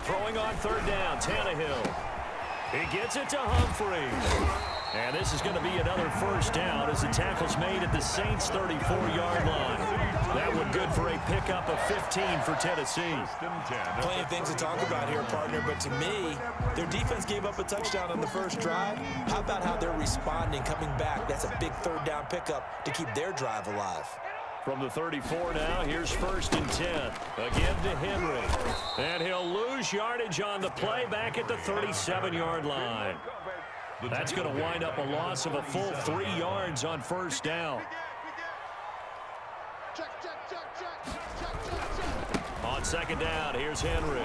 Throwing on third down, Tannehill. He gets it to Humphries. And this is going to be another first down as the tackle's made at the Saints' 34-yard line. That one good for a pickup of 15 for Tennessee. Plenty of things to talk about here, partner, but to me, their defense gave up a touchdown on the first drive. How about how they're responding, coming back? That's a big third down pickup to keep their drive alive. From the 34 now, here's 1st and 10. Again to Henry. And he'll lose yardage on the play back at the 37-yard line. That's going to wind up a loss of a full 3 yards on first down. On second down, here's Henry.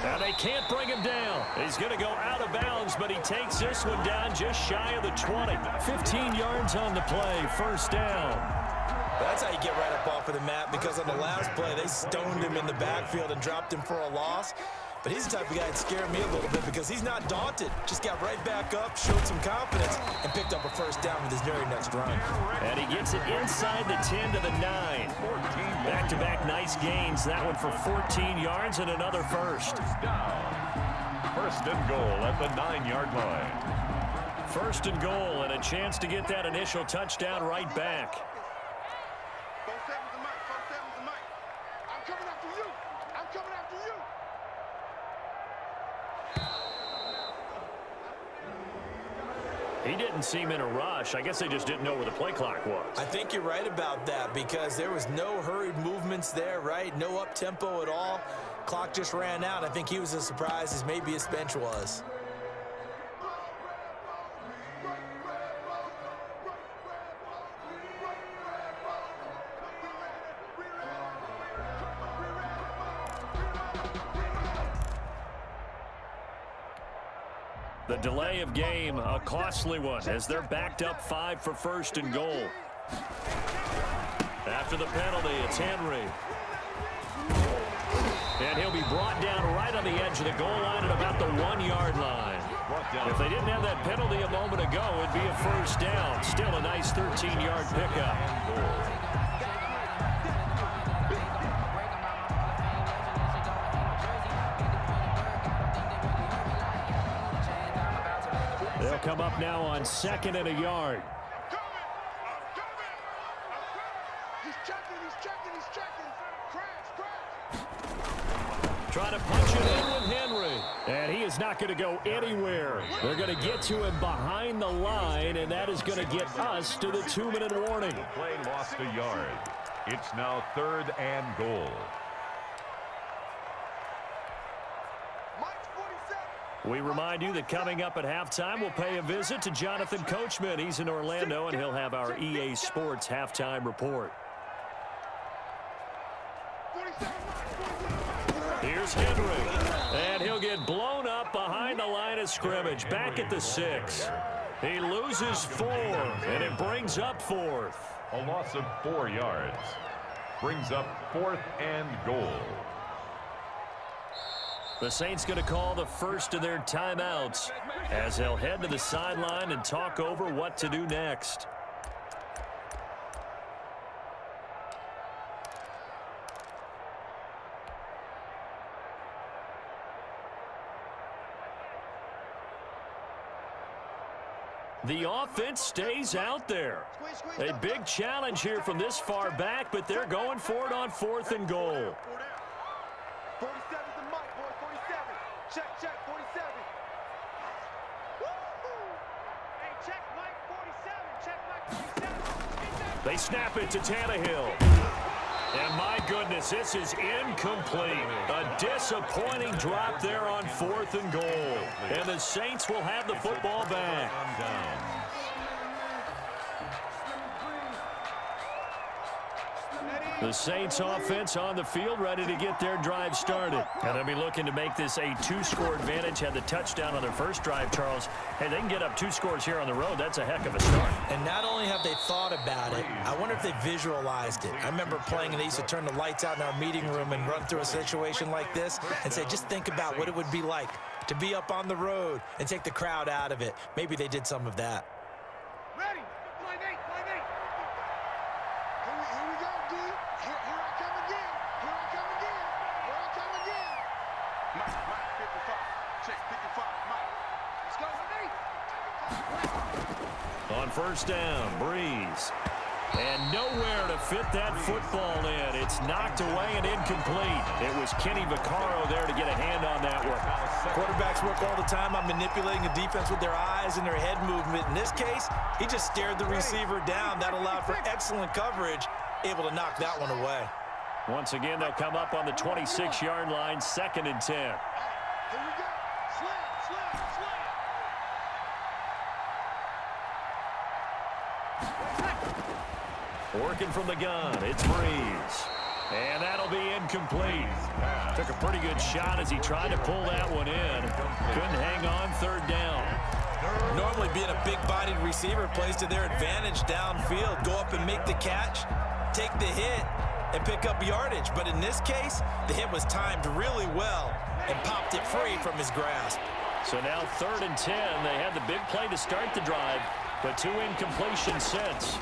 Now they can't bring him down. He's going to go out of bounds, but he takes this one down just shy of the 20. 15 yards on the play, first down. That's how you get right up off of the mat, because on the last play, they stoned him in the backfield and dropped him for a loss. But he's the type of guy that scared me a little bit because he's not daunted. Just got right back up, showed some confidence, and picked up a first down with his very next run. And he gets it inside the 10 to the 9. Back-to-back nice gains. That one for 14 yards and another first. First and goal at the 9-yard line. First and goal and a chance to get that initial touchdown right back. I'm coming after you. I'm coming after you. He didn't seem in a rush. I guess they just didn't know where the play clock was. I think you're right about that because there was no hurried movements there, right? No up-tempo at all. Clock just ran out. I think he was as surprised as maybe his bench was. The delay of game, a costly one, as they're backed up 5 for first and goal. After the penalty, it's Henry. And he'll be brought down right on the edge of the goal line at about the 1-yard line. If they didn't have that penalty a moment ago, it'd be a first down. Still a nice 13-yard pickup. They'll come up now on 2nd and a yard. He's checking. Crash. Trying to punch it in with Henry. And he is not going to go anywhere. They're going to get to him behind the line, and that is going to get us to the 2-minute warning. Play lost a yard. It's now 3rd and goal. We remind you that coming up at halftime, we'll pay a visit to Jonathan Coachman. He's in Orlando, and he'll have our EA Sports halftime report. Here's Henry, and he'll get blown up behind the line of scrimmage, back at the 6. He loses 4, and it brings up 4th. A loss of 4 yards. Brings up 4th and goal. The Saints going to call the first of their timeouts as they'll head to the sideline and talk over what to do next. The offense stays out there. A big challenge here from this far back, but they're going for it on 4th and goal. 47's the mic, boy. 47. Check, 47. Hey, check, Mike, 47. Check, Mike, 47. They snap it to Tannehill. And my goodness, this is incomplete. A disappointing drop there on 4th and goal. And the Saints will have the football back. The Saints offense on the field, ready to get their drive started. And they'll be looking to make this a 2-score advantage. Had the touchdown on their first drive, Charles. Hey, they can get up 2 scores here on the road. That's a heck of a start. And not only have they thought about it, I wonder if they visualized it. I remember playing, and they used to turn the lights out in our meeting room and run through a situation like this and say, just think about what it would be like to be up on the road and take the crowd out of it. Maybe they did some of that. Ready? Line 8. Here we go, D. Here I come again. On first down, Breeze. And nowhere to fit that football in. It's knocked away and incomplete. It was Kenny Vaccaro there to get a hand on that one. Quarterbacks work all the time on manipulating the defense with their eyes and their head movement. In this case, he just stared the receiver down. That allowed for excellent coverage, able to knock that one away. Once again, they'll come up on the 26-yard line, 2nd and 10. Here we go. Slam. Working from the gun, it's Breeze. And that'll be incomplete. Took a pretty good shot as he tried to pull that one in. Couldn't hang on, 3rd down. Normally being a big-bodied receiver plays to their advantage downfield. Go up and make the catch, take the hit, and pick up yardage. But in this case, the hit was timed really well and popped it free from his grasp. So now 3rd and 10. They had the big play to start the drive, but 2 incompletions since.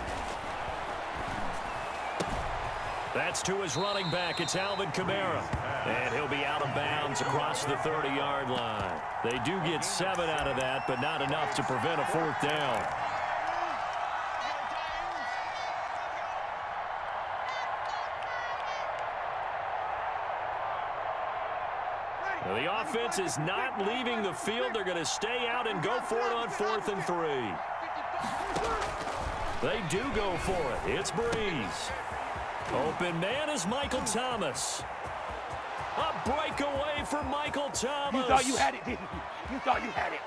That's to his running back. It's Alvin Kamara. And he'll be out of bounds across the 30-yard line. They do get 7 out of that, but not enough to prevent a 4th down. The offense is not leaving the field. They're going to stay out and go for it on 4th and 3. They do go for it. It's Breeze. Open man is Michael Thomas. A breakaway for Michael Thomas. You thought you had it, didn't you? You thought you had it.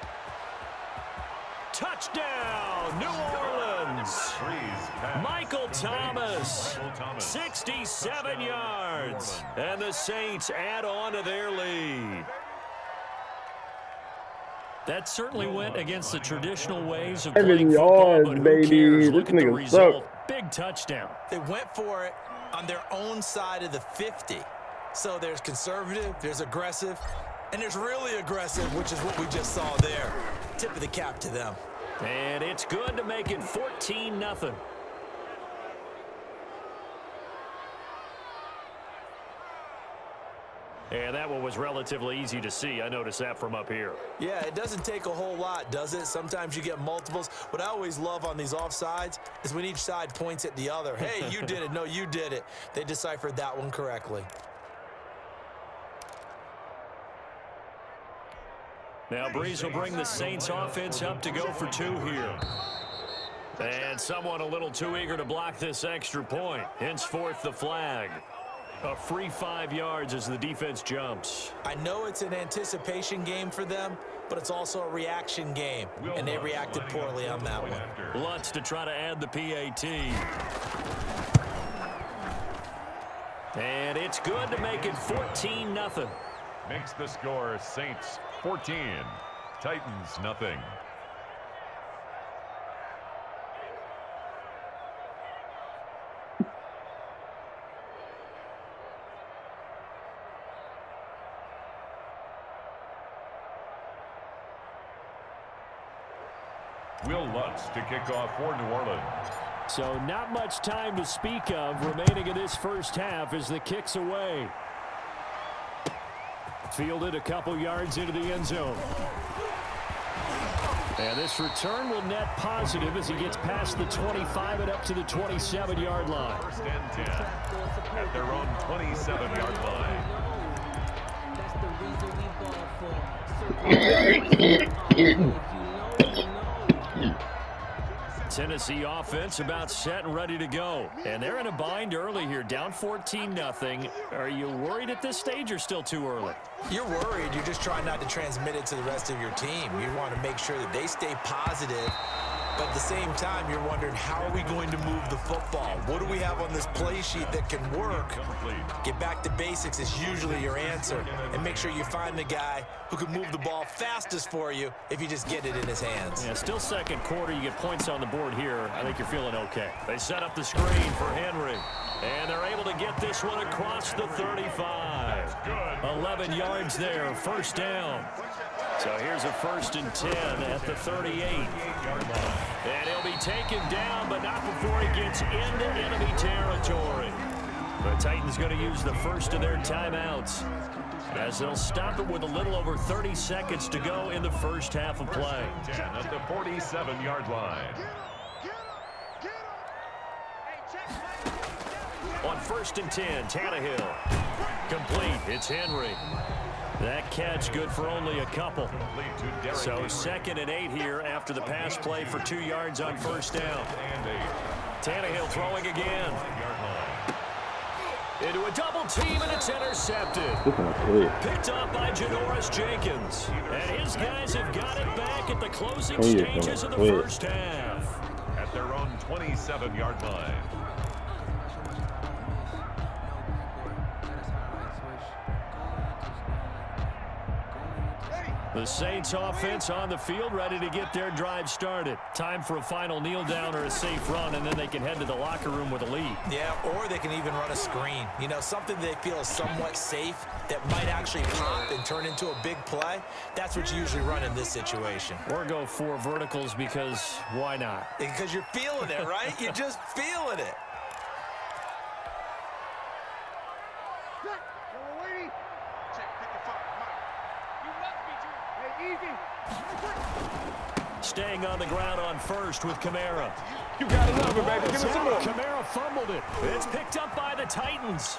Touchdown, New Orleans. Michael Thomas, 67 yards. And the Saints add on to their lead. That certainly went against the traditional ways of playing football, but who cares? Look at the result. Big touchdown. They went for it on their own side of the 50. So there's conservative, there's aggressive, and there's really aggressive, which is what we just saw there. Tip of the cap to them. And it's good to make it 14-0. And that one was relatively easy to see. I noticed that from up here. Yeah, it doesn't take a whole lot, does it? Sometimes you get multiples. What I always love on these offsides is when each side points at the other. Hey, you did it. No, you did it. They deciphered that one correctly. Now Breeze will bring the Saints offense up to go for 2 here. And someone a little too eager to block this extra point. Henceforth the flag. A free 5 yards as the defense jumps. I know it's an anticipation game for them, but it's also a reaction game, and they reacted poorly on that one. Lutz to try to add the PAT. And it's good to make it 14-0. Makes the score Saints 14, Titans nothing. Will Lutz to kick off for New Orleans. So not much time to speak of remaining in this first half as the kick's away. Fielded a couple yards into the end zone. And this return will net positive as he gets past the 25 and up to the 27-yard line. 1st and 10 at their own 27-yard line. Tennessee offense about set and ready to go. And they're in a bind early here, down 14-0. Are you worried at this stage or still too early? You're worried. You're just trying not to transmit it to the rest of your team. You want to make sure that they stay positive. But at the same time, you're wondering, how are we going to move the football? What do we have on this play sheet that can work? Get back to basics is usually your answer. And make sure you find the guy who can move the ball fastest for you if you just get it in his hands. Yeah, still second quarter. You get points on the board here. I think you're feeling okay. They set up the screen for Henry. And they're able to get this one across the 35. 11 yards there, 1st down. So here's a 1st and 10 at the 38. And he'll be taken down, but not before he gets into enemy territory. The Titans going to use the first of their timeouts as they'll stop it with a little over 30 seconds to go in the first half of play. 10 at the 47-yard line. On 1st and 10, Tannehill. Complete. It's Henry. That catch good for only a couple. So 2nd and 8 here after the pass play for 2 yards on first down. Tannehill throwing again. Into a double team, and it's intercepted. Picked up by Janoris Jenkins. And his guys have got it back at the closing stages of the first half. At their own 27-yard line. The Saints offense on the field, ready to get their drive started. Time for a final kneel down or a safe run, and then they can head to the locker room with a lead. Yeah, or they can even run a screen. You know, something they feel is somewhat safe that might actually pop and turn into a big play. That's what you usually run in this situation. Or go 4 verticals because why not? Because you're feeling it, right? You're just feeling it. Staying on the ground on first with Kamara. You gotta love it, baby. Give me some more. Kamara fumbled it. It's picked up by the Titans.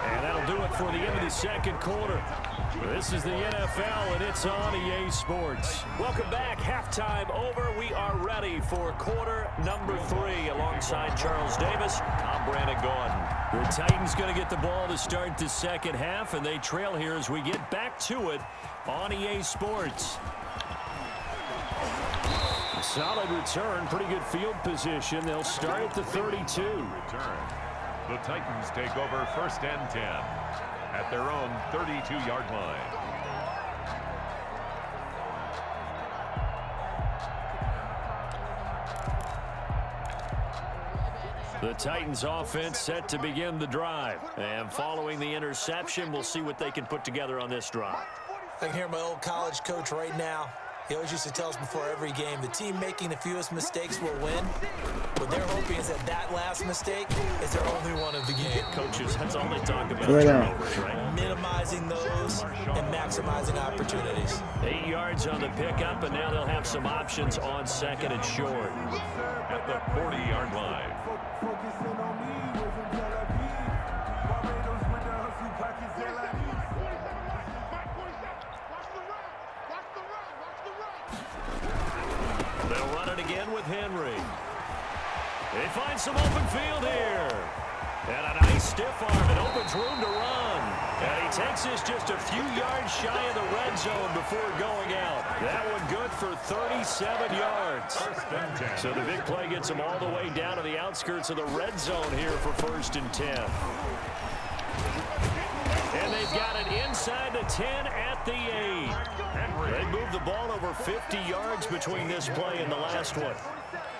And that'll do it for the end of the second quarter. This is the NFL, and it's on EA Sports. Welcome back. Halftime over. We are ready for quarter number 3 alongside Charles Davis. I'm Brandon Gaudin. The Titans going to get the ball to start the second half, and they trail here as we get back to it on EA Sports. A solid return, pretty good field position. They'll start at the 32. Return. The Titans take over 1st and 10 at their own 32-yard line. The Titans offense set to begin the drive. And following the interception, we'll see what they can put together on this drive. I can hear my old college coach right now. He always used to tell us before every game, the team making the fewest mistakes will win. What they're hoping is that last mistake is their only one of the game. Coaches, that's all they talk about, turnovers, right? Minimizing those and maximizing opportunities. 8 yards on the pickup, and now they'll have some options on 2nd and short. At the 40-yard line. They'll run it again with Henry. They find some open field here. And a nice stiff arm. It opens room to run. And he takes this just a few yards shy of the red zone before going out. That one good for 37 yards. So the big play gets him all the way down to the outskirts of the red zone here for 1st and 10. And they've got it inside the 10 at the 8. They moved the ball over 50 yards between this play and the last one.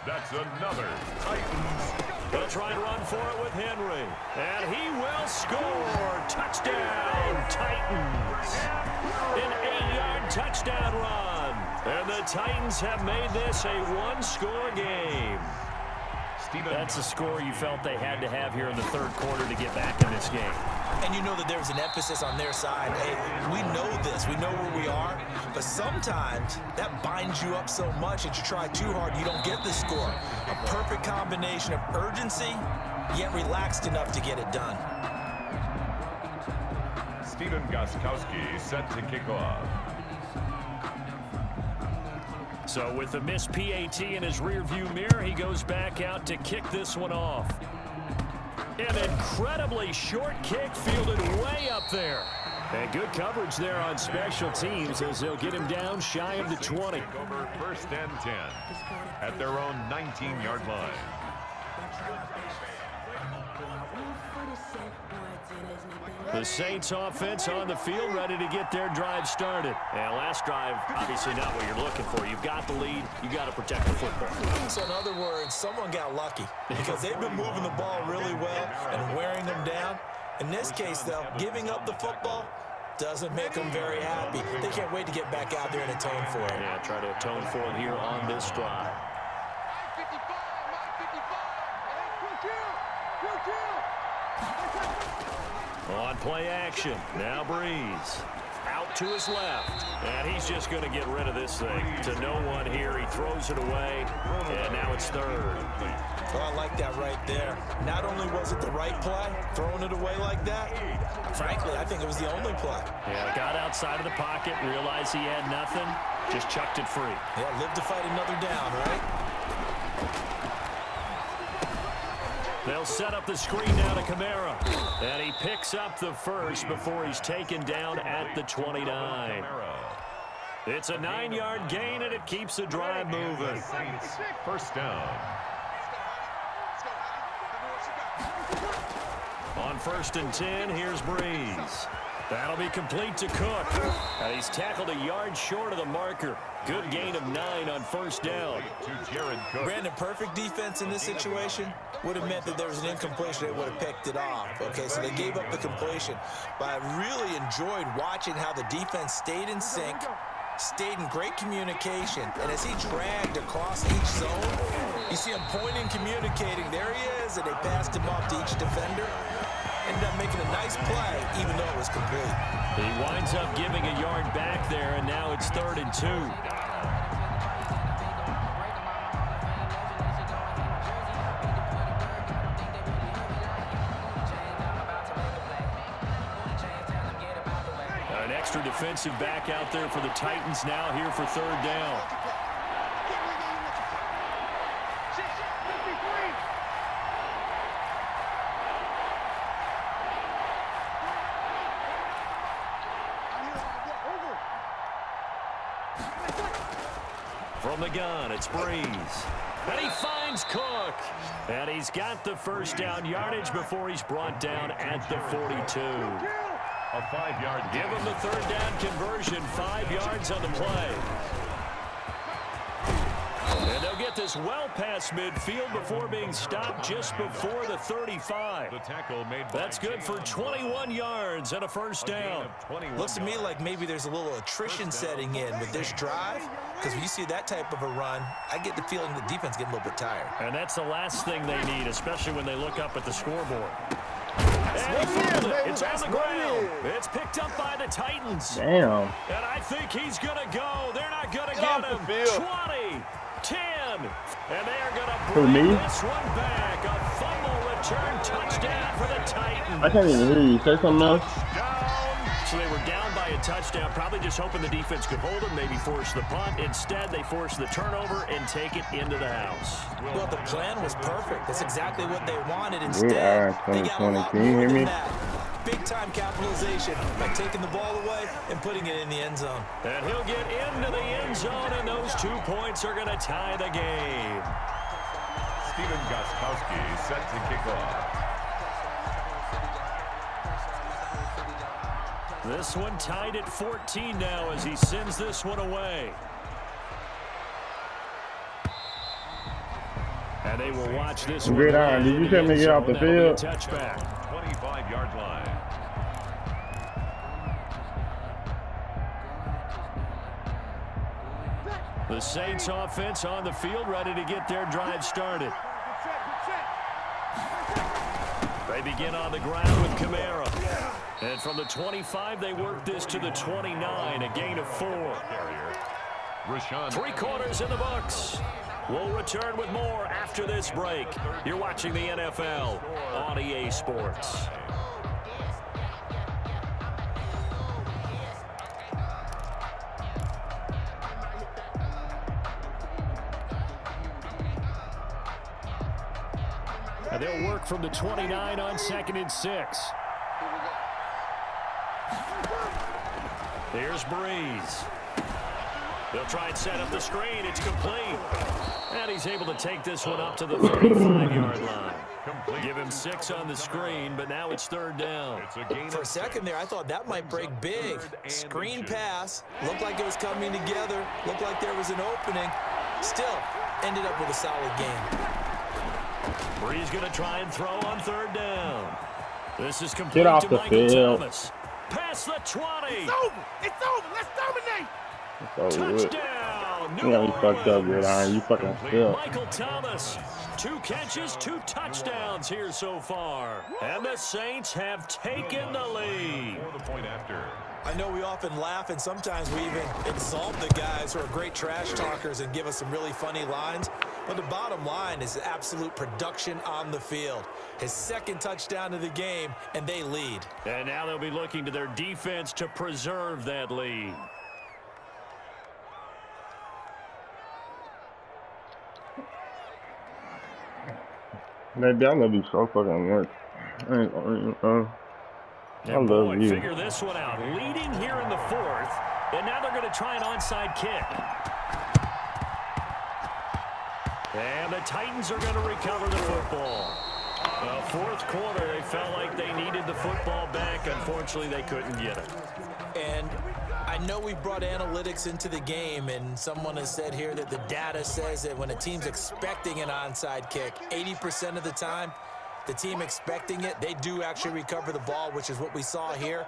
That's another Titans. They'll try and run for it with Henry. And he will score. Touchdown, Titans. An 8-yard touchdown run. And the Titans have made this a one-score game. That's a score you felt they had to have here in the third quarter to get back in this game. And you know that there's an emphasis on their side. Hey, we know this. We know where we are. But sometimes that binds you up so much that you try too hard, you don't get the score. A perfect combination of urgency, yet relaxed enough to get it done. Stephen Gostkowski set to kick off. So with the missed PAT in his rearview mirror, he goes back out to kick this one off. An incredibly short kick fielded way up there. And good coverage there on special teams as they'll get him down shy of the 20. Over 1st and 10 at their own 19-yard line. The Saints offense on the field ready to get their drive started. And last drive, obviously not what you're looking for. You've got the lead. You got to protect the football. So in other words, someone got lucky because they've been moving the ball really well and wearing them down. In this case, though, giving up the football doesn't make them very happy. They can't wait to get back out there and atone for it. Yeah, try to atone for it here on this drive. On play action, now Breeze. Out to his left, and he's just going to get rid of this thing. To no one here, he throws it away, and now it's third. Oh, I like that right there. Not only was it the right play, throwing it away like that, frankly, I think it was the only play. Yeah, got outside of the pocket, realized he had nothing, just chucked it free. Yeah, live to fight another down, right? They'll set up the screen now to Kamara. And he picks up the first before he's taken down at the 29. It's a 9-yard gain, and it keeps the drive moving. First down. On 1st and 10, here's Breeze. That'll be complete to Cook. And he's tackled a yard short of the marker. Good gain of 9 on 1st down. To Jared Cook. Brandon, perfect defense in this situation would have meant that there was an incompletion. They would have picked it off. Okay, so they gave up the completion. But I really enjoyed watching how the defense stayed in sync, stayed in great communication. And as he dragged across each zone, you see him pointing, communicating. There he is, and they passed him off to each defender. Ended up making a nice play, even though it was complete. He winds up giving a yard back there, and now it's 3rd and 2. An extra defensive back out there for the Titans now here for 3rd down. From the gun, it's Breeze. And he finds Cook. And he's got the first down yardage before he's brought down at the 42. A 5-yard Give him the 3rd down conversion, 5 yards on the play. And they'll get this well past midfield before being stopped just before the 35. The tackle made by That's good for 21 yards and a first down. Looks to me like maybe there's a little attrition setting in with this drive, because when you see that type of a run, I get the feeling the defense getting a little bit tired. And that's the last thing they need, especially when they look up at the scoreboard. And he fumbled it. It's on the ground. It's picked up by the Titans. Damn. And I think he's going to go. They're not going to Get get off the him. field. 20, 10. And they are going to Who, bring me? this one back. A fumble return touchdown for the Titans. I can't even hear you. Say something else. So they were down by a touchdown, probably just hoping the defense could hold them, maybe force the punt. Instead, they force the turnover and take it into the house. Well, the plan was perfect. That's exactly what they wanted. We Instead, are they got a 2020. lot Can you more hear than me? that. Big-time capitalization by taking the ball away and putting it in the end zone. And he'll get into the end zone, and those 2 points are going to tie the game. Steven Gostkowski set to kick off. This one tied at 14 now as he sends this one away. And they will watch this one. Gridiron, did you tell me to get off the field? Touchback. 25-yard line. The Saints offense on the field, ready to get their drive started. They begin on the ground with Kamara. And from the 25, they work this to the 29, a gain of 4. Rashawn. 3 quarters in the books. We'll return with more after this break. You're watching the NFL on EA Sports. And they'll work from the 29 on 2nd and 6. Here's Breeze. They'll try and set up the screen. It's complete. And he's able to take this one up to the 35-yard line. Give him 6 on the screen, but now it's 3rd down. For a second there, I thought that might break big. Screen pass. Looked like it was coming together. Looked like there was an opening. Still, ended up with a solid game. Breeze going to try and throw on 3rd down. This is complete Get off to the Michael field. Thomas. Past the 20. It's over. Let's dominate. It's over with. Touchdown. You got me fucked up, good iron. You fucking still. Michael Thomas, 2 catches, 2 touchdowns here so far. And the Saints have taken the lead. For the point after. I know we often laugh, and sometimes we even exalt the guys who are great trash talkers and give us some really funny lines. But the bottom line is absolute production on the field. His 2nd touchdown of the game, and they lead. And now they'll be looking to their defense to preserve that lead. Maybe I'm gonna be so fucking rich. I And love boy, you. figure this one out. Leading here in the 4th, and now they're going to try an onside kick. And the Titans are going to recover the football. 4th quarter, they felt like they needed the football back. Unfortunately, they couldn't get it. And I know we brought analytics into the game, and someone has said here that the data says that when a team's expecting an onside kick, 80% of the time, the team expecting it, they do actually recover the ball, which is what we saw here.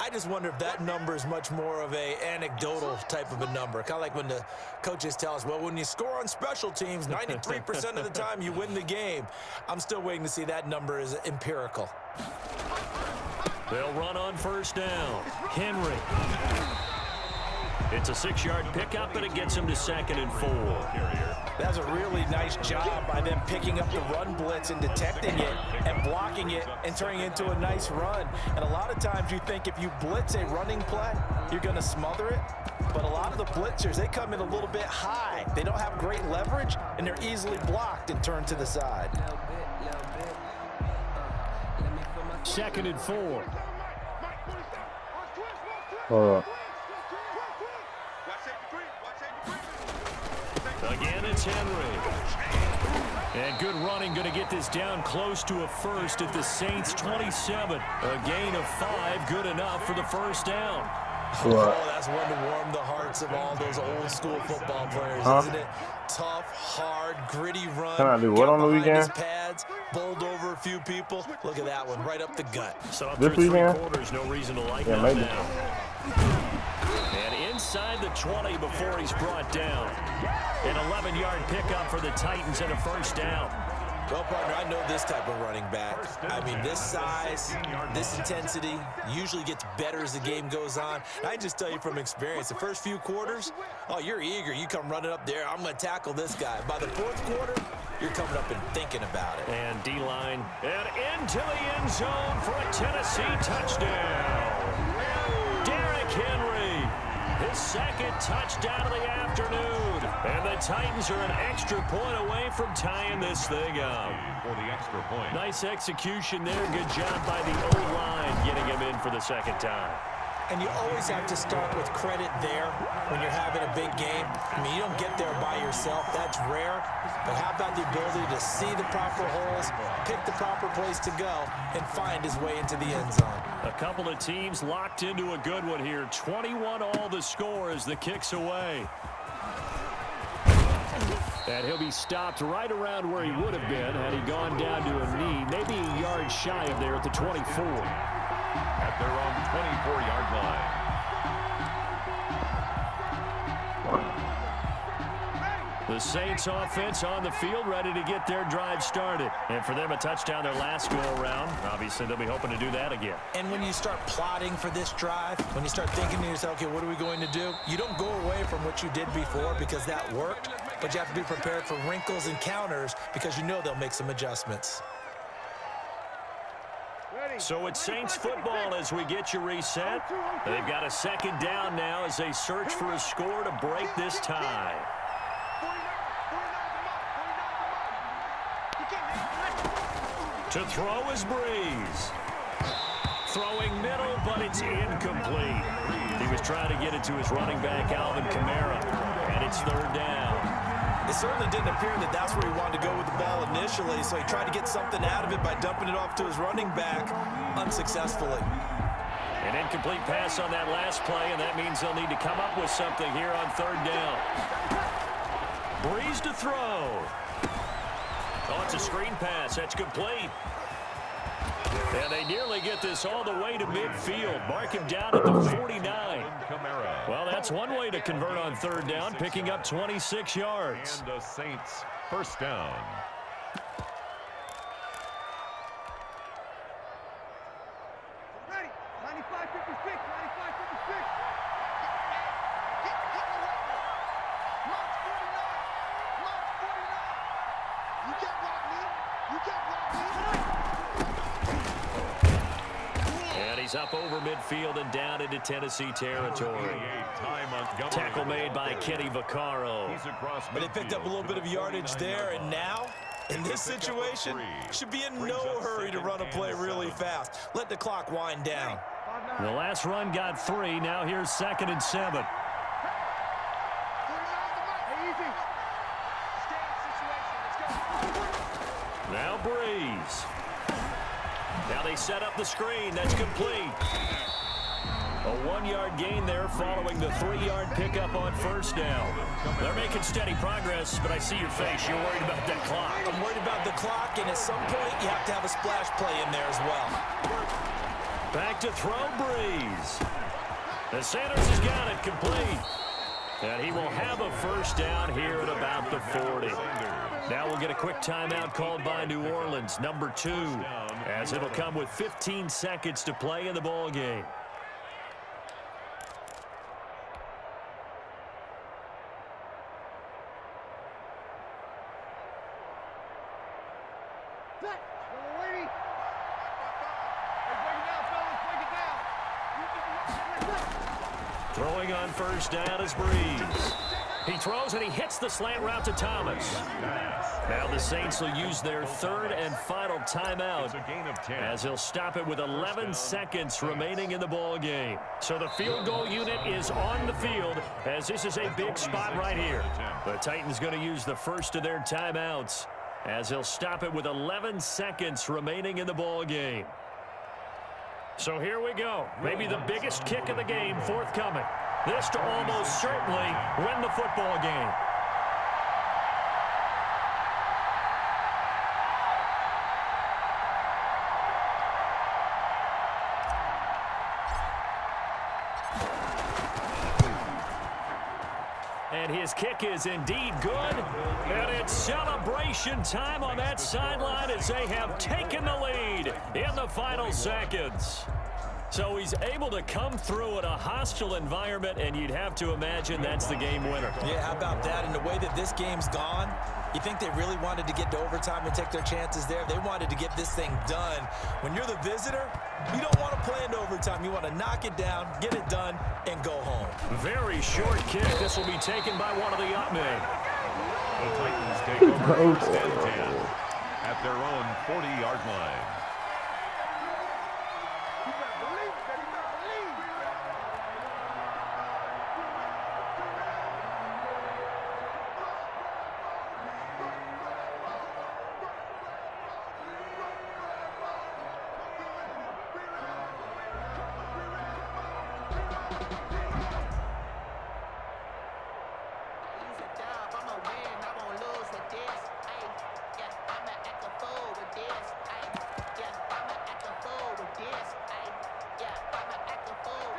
I just wonder if that number is much more of a anecdotal type of a number. Kind of like when the coaches tell us, well, when you score on special teams, 93% of the time you win the game. I'm still waiting to see that number is empirical. They'll run on 1st down. Henry. It's a 6-yard pickup, but it gets him to 2nd and 4. That's a really nice job by them picking up the run blitz and detecting it and blocking it and turning it into a nice run. And a lot of times you think if you blitz a running play, you're going to smother it. But a lot of the blitzers, they come in a little bit high. They don't have great leverage, and they're easily blocked and turned to the side. 2nd and 4. Hold up. Again, it's Henry. And good running, going to get this down close to a 1st at the Saints' 27. A gain of 5, good enough for the 1st down. Oh, that's one to warm the hearts of all those old school football players, isn't it? Tough, hard, gritty run. Can I do what on the Get behind weekend? his pads, bowled over a few people. Look at that one, right up the gut. So up This through 3 weekend? quarters, no reason to like Yeah, that maybe. now. And inside the 20 before he's brought down. An 11-yard pickup for the Titans and a 1st down. Well, partner, I know this type of running back. I mean, this size, this intensity usually gets better as the game goes on. I just tell you from experience, the first few quarters, oh, you're eager. You come running up there, I'm going to tackle this guy. By the 4th quarter, you're coming up and thinking about it. And D-line. And into the end zone for a Tennessee touchdown. Derrick Henry, his 2nd touchdown of the afternoon. And the Titans are an extra point away from tying this thing up. For the extra point. Nice execution there. Good job by the O-line getting him in for the 2nd time. And you always have to start with credit there when you're having a big game. I mean, you don't get there by yourself. That's rare. But how about the ability to see the proper holes, pick the proper place to go, and find his way into the end zone? A couple of teams locked into a good one here. 21 all the score as the kick's away. And he'll be stopped right around where he would have been had he gone down to a knee, maybe a yard shy of there at the 24. At their own 24-yard line. The Saints offense on the field, ready to get their drive started. And for them, a touchdown their last go-around. Obviously, they'll be hoping to do that again. And when you start plotting for this drive, when you start thinking to yourself, okay, what are we going to do? You don't go away from what you did before because that worked, but you have to be prepared for wrinkles and counters because you know they'll make some adjustments. So it's Saints football as we get you reset. They've got a 2nd down now as they search for a score to break this tie. To throw is Breeze. Throwing middle, but it's incomplete. He was trying to get it to his running back, Alvin Kamara, and it's 3rd down. It certainly didn't appear that that's where he wanted to go with the ball initially, so he tried to get something out of it by dumping it off to his running back unsuccessfully. An incomplete pass on that last play, and that means they'll need to come up with something here on 3rd down. Breeze to throw. Oh, it's a screen pass. That's complete. And they nearly get this all the way to midfield. Mark him down at the 49. Well, that's one way to convert on third down, picking up 26 yards. And the Saints first down. Ready. 95-56. 95-56. March 49. March 49. You can't block me. You can't block me. And he's up over midfield and down into Tennessee territory. Tackle made by Kenny Vaccaro. But they picked up a little bit of yardage there, and now, in this situation, should be in no hurry to run a play really fast. Let the clock wind down. The last run got 3. Now here's 2nd and 7. Now Breeze. Now they set up the screen. That's complete. A 1-yard gain there following the 3-yard pickup on first down. They're making steady progress, but I see your face. You're worried about that clock. I'm worried about the clock, and at some point, you have to have a splash play in there as well. Back to throw Breeze. And Sanders has got it complete. And he will have a first down here at about the 40. Now we'll get a quick timeout called by New Orleans, number 2, as it'll come with 15 seconds to play in the ball game. Throwing on first down is Breeze. He throws and he hits the slant route to Thomas. Now the Saints will use their 3rd and final timeout as he'll stop it with 11 seconds remaining in the ball game. So the field goal unit is on the field as this is a big spot right here. The Titans going to use the first of their timeouts as he'll stop it with 11 seconds remaining in the ball game. So here we go. Maybe the biggest kick of the game forthcoming. This to almost certainly win the football game. And his kick is indeed good. And it's celebration time on that sideline as they have taken the lead in the final seconds. So he's able to come through in a hostile environment, and you'd have to imagine that's the game winner. Yeah, how about that? And the way that this game's gone, you think they really wanted to get to overtime and take their chances there? They wanted to get this thing done. When you're the visitor, you don't want to play into overtime. You want to knock it down, get it done, and go home. Very short kick. This will be taken by one of the up men. The Titans take over first and 10 at their own 40-yard line.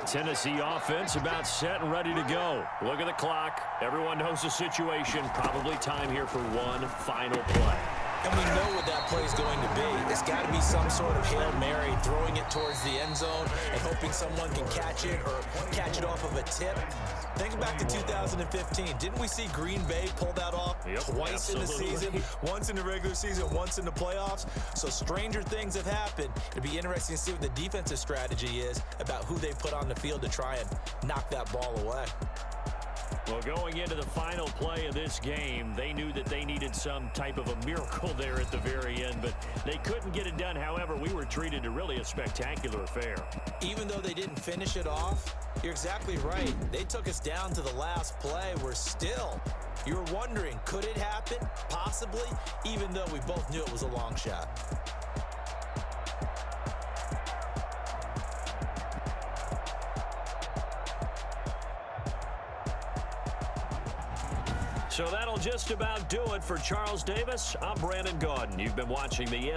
Tennessee offense about set and ready to go. Look at the clock. Everyone knows the situation. Probably time here for one final play. And we know what that play is going to be. It's got to be some sort of Hail Mary, throwing it towards the end zone and hoping someone can catch it or catch it off of a tip. Think back to 2015. Didn't we see Green Bay pull that off twice in the season? Once in the regular season, once in the playoffs. So stranger things have happened. It'll be interesting to see what the defensive strategy is about who they put on the field to try and knock that ball away. Well, going into the final play of this game, they knew that they needed some type of a miracle there at the very end, but they couldn't get it done. However, we were treated to really a spectacular affair. Even though they didn't finish it off, you're exactly right. They took us down to the last play. We're still, you were wondering, could it happen? Possibly, even though we both knew it was a long shot. So that'll just about do it for Charles Davis. I'm Brandon Gaudin. You've been watching the